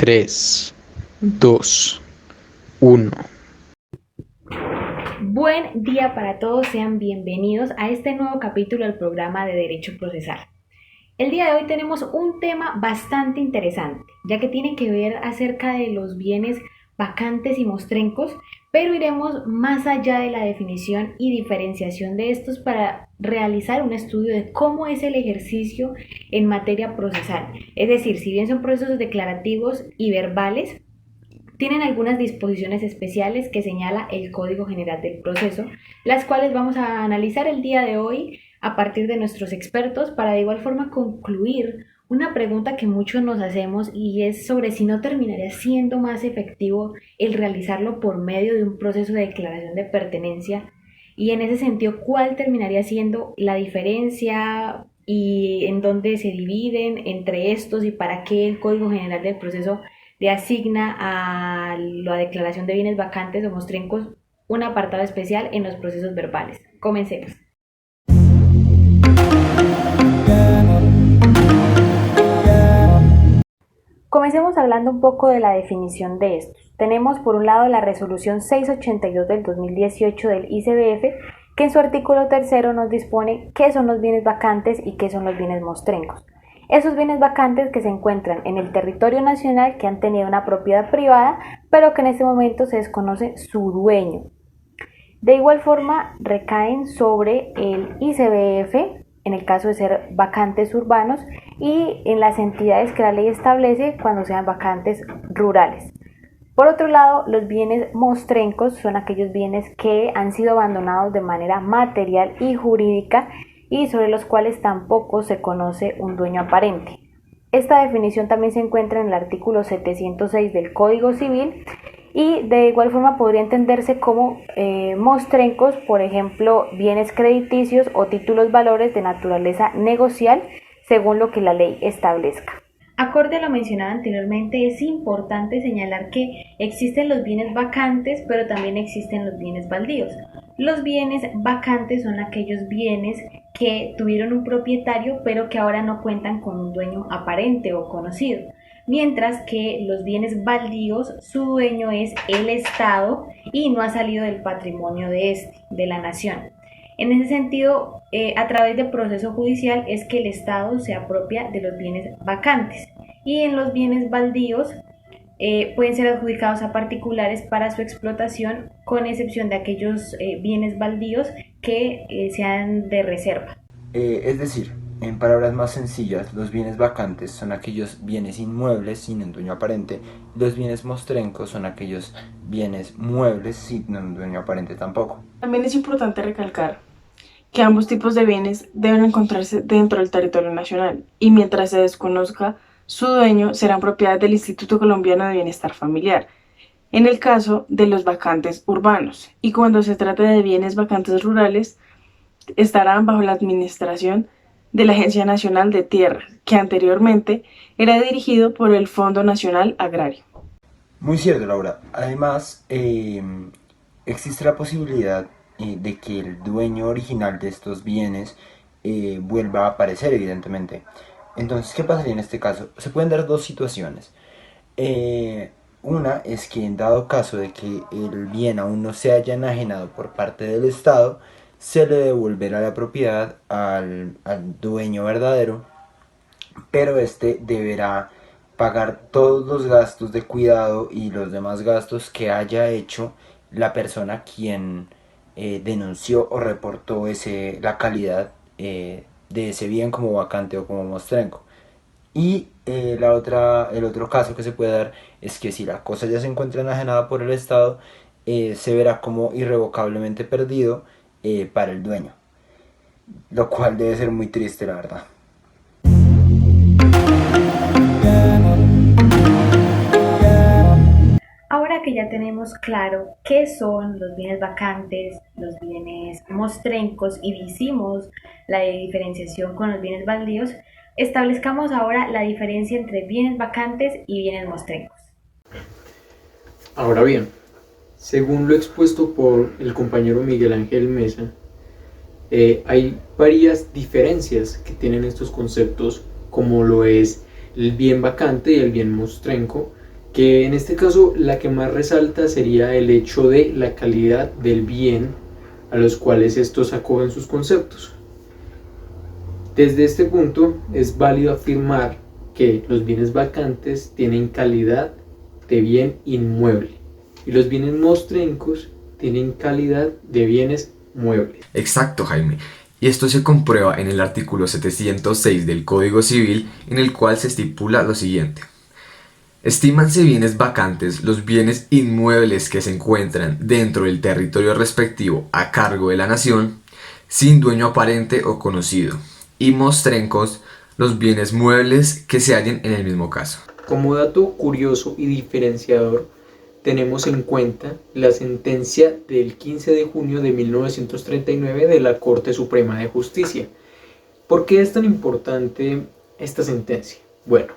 3, 2, 1. Buen día para todos, sean bienvenidos a este nuevo capítulo del programa de Derecho Procesal. El día de hoy tenemos un tema bastante interesante, ya que tiene que ver acerca de los bienes vacantes y mostrencos, pero iremos más allá de la definición y diferenciación de estos para realizar un estudio de cómo es el ejercicio en materia procesal. Es decir, si bien son procesos declarativos y verbales, tienen algunas disposiciones especiales que señala el Código General del Proceso, las cuales vamos a analizar el día de hoy a partir de nuestros expertos para de igual forma concluir una pregunta que muchos nos hacemos y es sobre si no terminaría siendo más efectivo el realizarlo por medio de un proceso de declaración de pertenencia y en ese sentido, ¿cuál terminaría siendo la diferencia y en dónde se dividen entre estos y para qué el Código General del Proceso le asigna a la declaración de bienes vacantes o mostrencos un apartado especial en los procesos verbales? Comencemos. Comencemos hablando un poco de la definición de estos. Tenemos por un lado la resolución 682 del 2018 del ICBF, que en su artículo 3 nos dispone qué son los bienes vacantes y qué son los bienes mostrencos. Esos bienes vacantes que se encuentran en el territorio nacional, que han tenido una propiedad privada, pero que en este momento se desconoce su dueño. De igual forma, recaen sobre el ICBF, en el caso de ser vacantes urbanos, y en las entidades que la ley establece cuando sean vacantes rurales. Por otro lado, los bienes mostrencos son aquellos bienes que han sido abandonados de manera material y jurídica y sobre los cuales tampoco se conoce un dueño aparente. Esta definición también se encuentra en el artículo 706 del Código Civil y de igual forma podría entenderse como mostrencos, por ejemplo, bienes crediticios o títulos valores de naturaleza negocial según lo que la ley establezca. Acorde a lo mencionado anteriormente, es importante señalar que existen los bienes vacantes, pero también existen los bienes baldíos. Los bienes vacantes son aquellos bienes que tuvieron un propietario, pero que ahora no cuentan con un dueño aparente o conocido. Mientras que los bienes baldíos, su dueño es el Estado y no ha salido del patrimonio de la nación. En ese sentido, a través del proceso judicial es que el Estado se apropia de los bienes vacantes y en los bienes baldíos pueden ser adjudicados a particulares para su explotación, con excepción de aquellos bienes baldíos que sean de reserva. Es decir, en palabras más sencillas, los bienes vacantes son aquellos bienes inmuebles sin un dueño aparente, y los bienes mostrencos son aquellos bienes muebles sin un dueño aparente tampoco. También es importante recalcar que ambos tipos de bienes deben encontrarse dentro del territorio nacional y mientras se desconozca su dueño serán propiedad del Instituto Colombiano de Bienestar Familiar, en el caso de los vacantes urbanos, y cuando se trate de bienes vacantes rurales estarán bajo la administración de la Agencia Nacional de Tierra, que anteriormente era dirigido por el Fondo Nacional Agrario. Muy cierto, Laura. Además, existe la posibilidad de que el dueño original de estos bienes vuelva a aparecer, evidentemente. Entonces, ¿qué pasaría en este caso? Se pueden dar dos situaciones. Una es que en dado caso de que el bien aún no se haya enajenado por parte del Estado, se le devolverá la propiedad al dueño verdadero, pero este deberá pagar todos los gastos de cuidado y los demás gastos que haya hecho la persona quien denunció o reportó la calidad de ese bien como vacante o como mostrenco. Y el otro caso que se puede dar es que si la cosa ya se encuentra enajenada por el Estado, se verá como irrevocablemente perdido para el dueño, lo cual debe ser muy triste, la verdad. Ahora que ya tenemos claro qué son los bienes vacantes, los bienes mostrencos y hicimos la diferenciación con los bienes baldíos, establezcamos ahora la diferencia entre bienes vacantes y bienes mostrencos. Ahora bien, según lo expuesto por el compañero Miguel Ángel Mesa, hay varias diferencias que tienen estos conceptos, como lo es el bien vacante y el bien mostrenco, que en este caso la que más resalta sería el hecho de la calidad del bien a los cuales estos acogen sus conceptos. Desde este punto es válido afirmar que los bienes vacantes tienen calidad de bien inmueble y los bienes mostrencos tienen calidad de bienes muebles. Exacto, Jaime. Y esto se comprueba en el artículo 706 del Código Civil, en el cual se estipula lo siguiente. Estímanse bienes vacantes los bienes inmuebles que se encuentran dentro del territorio respectivo a cargo de la nación, sin dueño aparente o conocido, y mostrencos los bienes muebles que se hallen en el mismo caso. Como dato curioso y diferenciador, tenemos en cuenta la sentencia del 15 de junio de 1939 de la Corte Suprema de Justicia. ¿Por qué es tan importante esta sentencia? Bueno,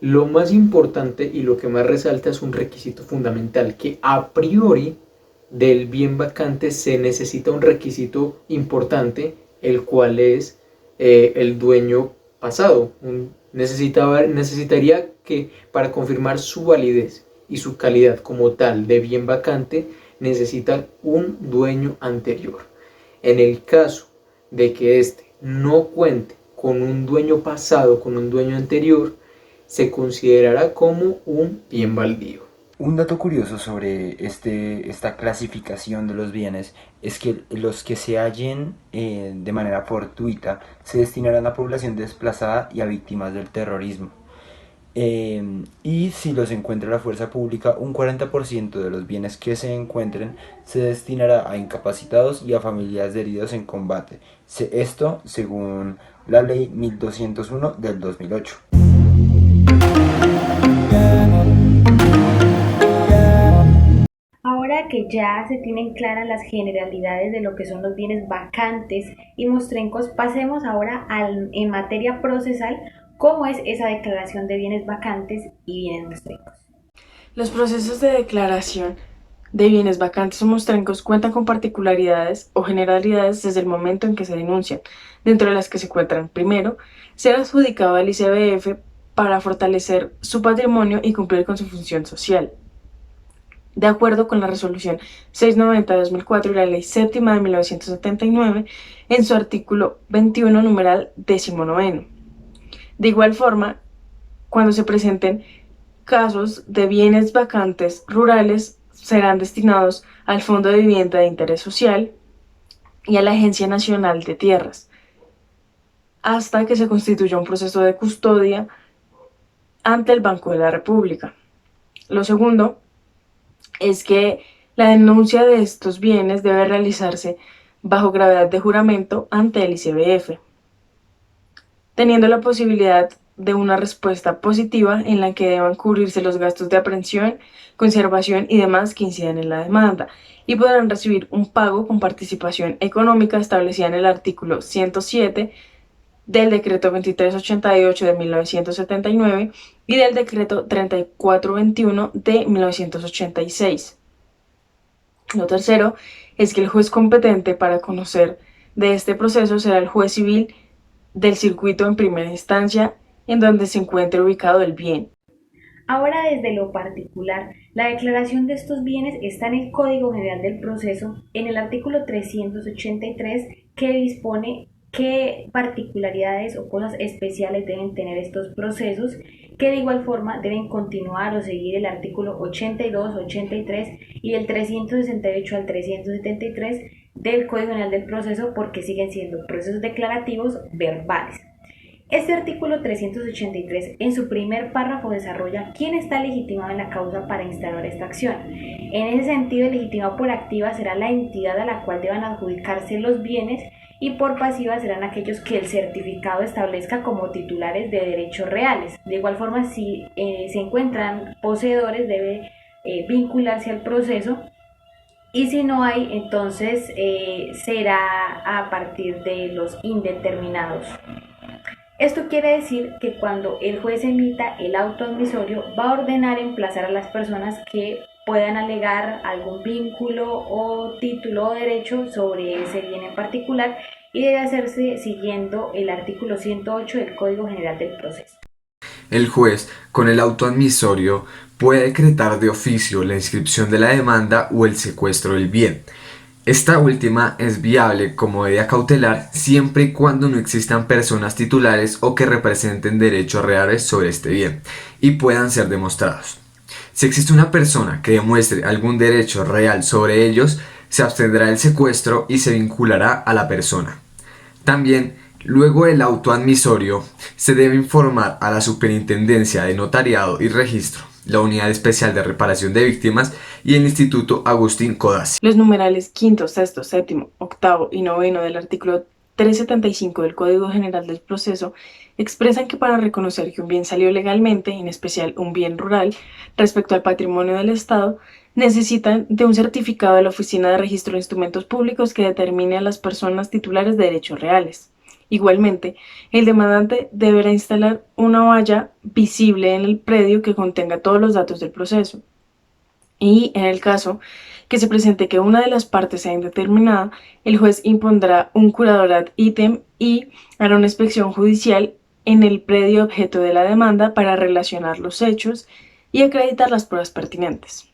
lo más importante y lo que más resalta es un requisito fundamental, que a priori del bien vacante se necesita un requisito importante, el cual es el dueño pasado. Necesitaría que para confirmar su validez y su calidad como tal de bien vacante necesita un dueño anterior. En el caso de que éste no cuente con un dueño pasado, con un dueño anterior, se considerará como un bien baldío. Un dato curioso sobre esta clasificación de los bienes es que los que se hallen de manera fortuita se destinarán a población desplazada y a víctimas del terrorismo. Y si los encuentra la fuerza pública, un 40% de los bienes que se encuentren se destinará a incapacitados y a familias de heridos en combate. Esto según la ley 1201 del 2008. Ahora que ya se tienen claras las generalidades de lo que son los bienes vacantes y mostrencos, pasemos ahora en materia procesal, cómo es esa declaración de bienes vacantes y bienes mostrencos. Los procesos de declaración de bienes vacantes o mostrencos cuentan con particularidades o generalidades desde el momento en que se denuncian, dentro de las que se encuentran, primero, ser adjudicado al ICBF para fortalecer su patrimonio y cumplir con su función social. De acuerdo con la resolución 690 de 2004 y la ley séptima de 1979, en su artículo 21, numeral 19. De igual forma, cuando se presenten casos de bienes vacantes rurales, serán destinados al Fondo de Vivienda de Interés Social y a la Agencia Nacional de Tierras, hasta que se constituya un proceso de custodia ante el Banco de la República. Lo segundo es que la denuncia de estos bienes debe realizarse bajo gravedad de juramento ante el ICBF, teniendo la posibilidad de una respuesta positiva en la que deban cubrirse los gastos de aprehensión, conservación y demás que incidan en la demanda, y podrán recibir un pago con participación económica establecida en el artículo 107 del decreto 2388 de 1979 y del decreto 3421 de 1986. Lo tercero es que el juez competente para conocer de este proceso será el juez civil del circuito en primera instancia en donde se encuentre ubicado el bien. Ahora, desde lo particular, la declaración de estos bienes está en el Código General del Proceso, en el artículo 383, que dispone qué particularidades o cosas especiales deben tener estos procesos, que de igual forma deben continuar o seguir el artículo 82, 83 y del 368 al 373 del Código General del Proceso, porque siguen siendo procesos declarativos verbales. Este artículo 383 en su primer párrafo desarrolla quién está legitimado en la causa para instaurar esta acción. En ese sentido, el legitimado por activa será la entidad a la cual deban adjudicarse los bienes, y por pasiva serán aquellos que el certificado establezca como titulares de derechos reales. De igual forma, si se encuentran poseedores, debe vincularse al proceso, y si no hay, entonces será a partir de los indeterminados. Esto quiere decir que cuando el juez emita el auto admisorio, va a ordenar emplazar a las personas que puedan alegar algún vínculo o título o derecho sobre ese bien en particular, y debe hacerse siguiendo el artículo 108 del Código General del Proceso. el juez, con el auto admisorio, puede decretar de oficio la inscripción de la demanda o el secuestro del bien. Esta última es viable como medida cautelar siempre y cuando no existan personas titulares o que representen derechos reales sobre este bien y puedan ser demostrados. Si existe una persona que demuestre algún derecho real sobre ellos, se abstendrá del secuestro y se vinculará a la persona. También, luego del auto admisorio, se debe informar a la Superintendencia de Notariado y Registro, la Unidad Especial de Reparación de Víctimas y el Instituto Agustín Codazzi. Los numerales quinto, sexto, séptimo, octavo y noveno del artículo 375 del Código General del Proceso expresan que para reconocer que un bien salió legalmente, en especial un bien rural, respecto al patrimonio del Estado, necesitan de un certificado de la Oficina de Registro de Instrumentos Públicos que determine a las personas titulares de derechos reales. Igualmente, el demandante deberá instalar una valla visible en el predio que contenga todos los datos del proceso. Y en el caso que se presente que una de las partes sea indeterminada, el juez impondrá un curador ad idem y hará una inspección judicial en el predio objeto de la demanda para relacionar los hechos y acreditar las pruebas pertinentes.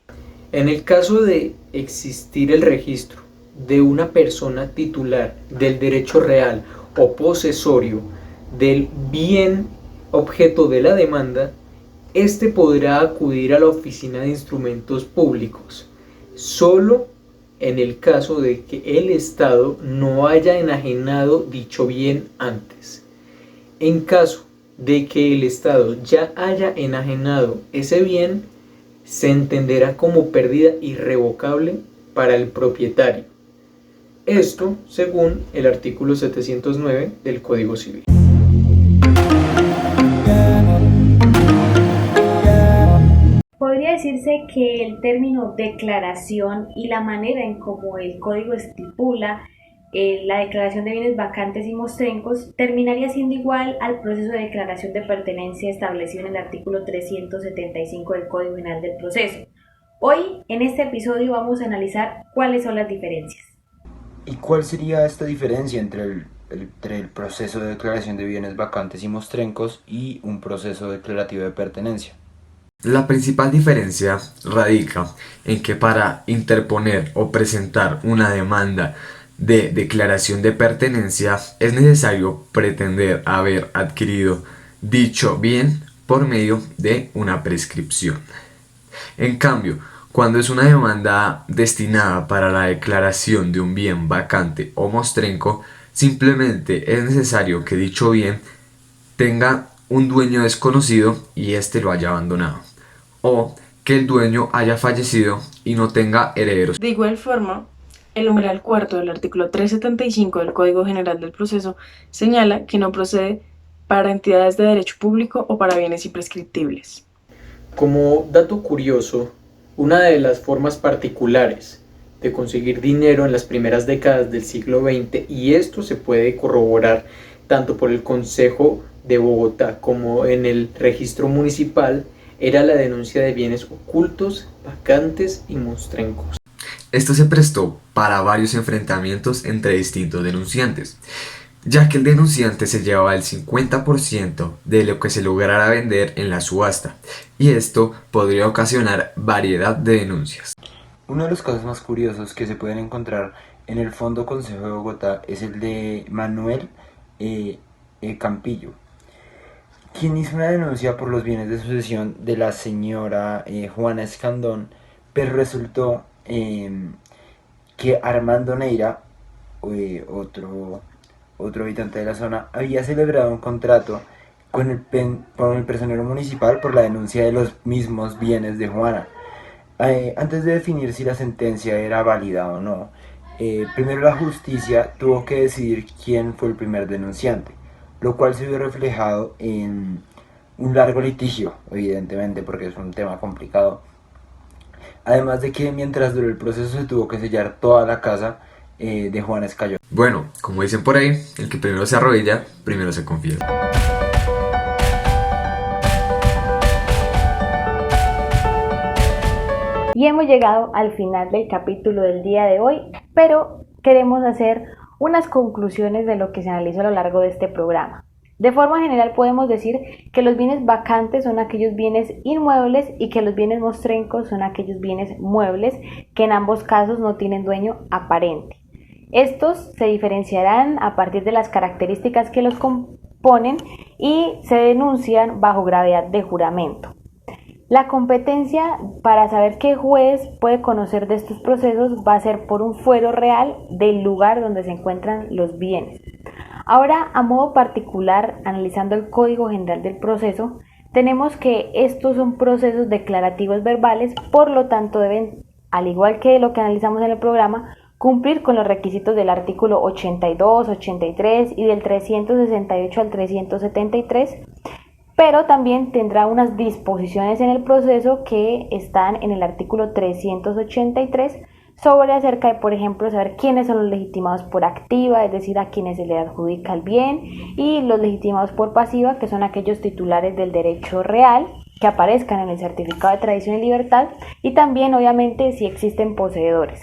En el caso de existir el registro de una persona titular del derecho real o posesorio del bien objeto de la demanda, este podrá acudir a la Oficina de Instrumentos Públicos, solo en el caso de que el Estado no haya enajenado dicho bien antes. En caso de que el Estado ya haya enajenado ese bien, se entenderá como pérdida irrevocable para el propietario. Esto según el artículo 709 del Código Civil. Podría decirse que el término declaración y la manera en cómo el código estipula la declaración de bienes vacantes y mostrencos terminaría siendo igual al proceso de declaración de pertenencia establecido en el artículo 375 del Código General del Proceso. Hoy, en este episodio, vamos a analizar cuáles son las diferencias. ¿Y cuál sería esta diferencia entre el proceso de declaración de bienes vacantes y mostrencos y un proceso declarativo de pertenencia? La principal diferencia radica en que para interponer o presentar una demanda de declaración de pertenencia es necesario pretender haber adquirido dicho bien por medio de una prescripción. En cambio, cuando es una demanda destinada para la declaración de un bien vacante o mostrenco, simplemente es necesario que dicho bien tenga un dueño desconocido y éste lo haya abandonado, o que el dueño haya fallecido y no tenga herederos. De igual forma, el numeral cuarto del artículo 375 del Código General del Proceso señala que no procede para entidades de derecho público o para bienes imprescriptibles. Como dato curioso, una de las formas particulares de conseguir dinero en las primeras décadas del siglo XX, y esto se puede corroborar tanto por el Consejo de Bogotá como en el registro municipal, era la denuncia de bienes ocultos, vacantes y mostrencos. Esto se prestó para varios enfrentamientos entre distintos denunciantes, ya que el denunciante se llevaba el 50% de lo que se lograra vender en la subasta, y esto podría ocasionar variedad de denuncias. Uno de los casos más curiosos que se pueden encontrar en el Fondo Consejo de Bogotá es el de Manuel Campillo, quien hizo una denuncia por los bienes de sucesión de la señora Juana Escandón, pero resultó que Armando Neira, otro habitante de la zona, había celebrado un contrato con el personero municipal por la denuncia de los mismos bienes de Juana. Antes de definir si la sentencia era válida o no, primero la justicia tuvo que decidir quién fue el primer denunciante, lo cual se vio reflejado en un largo litigio, evidentemente, porque es un tema complicado. Además de que mientras duró el proceso se tuvo que sellar toda la casa de Juana Escandón. Bueno, como dicen por ahí, el que primero se arrodilla, primero se confiesa. Y hemos llegado al final del capítulo del día de hoy, pero queremos hacer unas conclusiones de lo que se analizó a lo largo de este programa. De forma general podemos decir que los bienes vacantes son aquellos bienes inmuebles y que los bienes mostrencos son aquellos bienes muebles que en ambos casos no tienen dueño aparente. Estos se diferenciarán a partir de las características que los componen y se denuncian bajo gravedad de juramento. La competencia para saber qué juez puede conocer de estos procesos va a ser por un fuero real del lugar donde se encuentran los bienes. Ahora, a modo particular, analizando el Código General del Proceso, tenemos que estos son procesos declarativos verbales, por lo tanto deben, al igual que lo que analizamos en el programa, cumplir con los requisitos del artículo 82, 83 y del 368 al 373, pero también tendrá unas disposiciones en el proceso que están en el artículo 383 sobre acerca de, por ejemplo, saber quiénes son los legitimados por activa, es decir, a quienes se le adjudica el bien, y los legitimados por pasiva, que son aquellos titulares del derecho real que aparezcan en el certificado de tradición y libertad, y también, obviamente, si existen poseedores.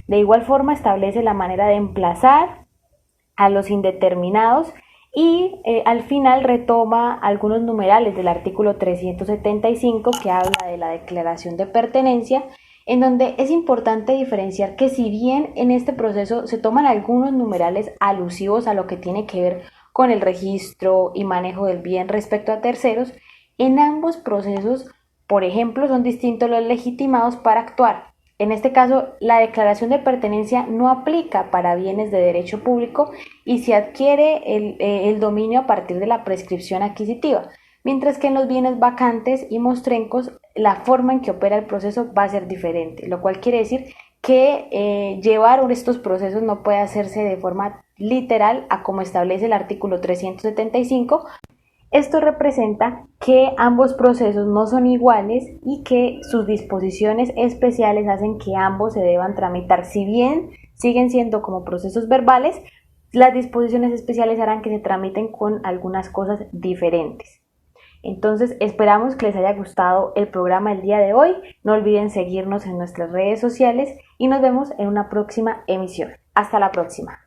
De igual forma, establece la manera de emplazar a los indeterminados y al final retoma algunos numerales del artículo 375 que habla de la declaración de pertenencia, en donde es importante diferenciar que si bien en este proceso se toman algunos numerales alusivos a lo que tiene que ver con el registro y manejo del bien respecto a terceros, en ambos procesos, por ejemplo, son distintos los legitimados para actuar. En este caso, la declaración de pertenencia no aplica para bienes de derecho público y se adquiere el dominio a partir de la prescripción adquisitiva, mientras que en los bienes vacantes y mostrencos la forma en que opera el proceso va a ser diferente, lo cual quiere decir que llevar estos procesos no puede hacerse de forma literal a como establece el artículo 375. Esto representa que ambos procesos no son iguales y que sus disposiciones especiales hacen que ambos se deban tramitar. Si bien siguen siendo como procesos verbales, las disposiciones especiales harán que se tramiten con algunas cosas diferentes. Entonces, esperamos que les haya gustado el programa del día de hoy. No olviden seguirnos en nuestras redes sociales y nos vemos en una próxima emisión. Hasta la próxima.